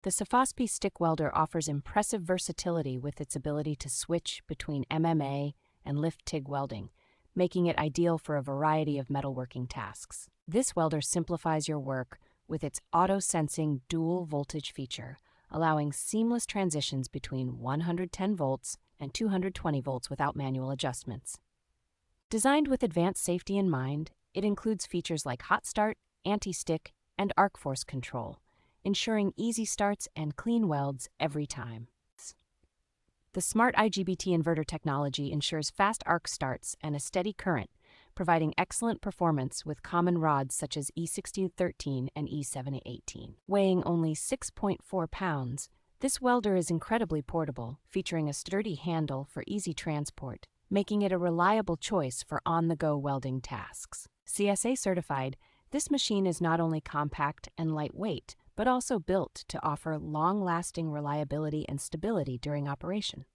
The Sefaspe Stick Welder offers impressive versatility with its ability to switch between MMA and Lift TIG welding, making it ideal for a variety of metalworking tasks. This welder simplifies your work with its auto-sensing dual voltage feature, allowing seamless transitions between 110 volts and 220 volts without manual adjustments. Designed with advanced safety in mind, it includes features like hot start, anti-stick, and arc force control, ensuring easy starts and clean welds every time. The smart IGBT inverter technology ensures fast arc starts and a steady current, providing excellent performance with common rods such as E6013 and E7018. Weighing only 6.4 pounds, this welder is incredibly portable, featuring a sturdy handle for easy transport, making it a reliable choice for on-the-go welding tasks. CSA-certified, this machine is not only compact and lightweight, but also built to offer long-lasting reliability and stability during operation.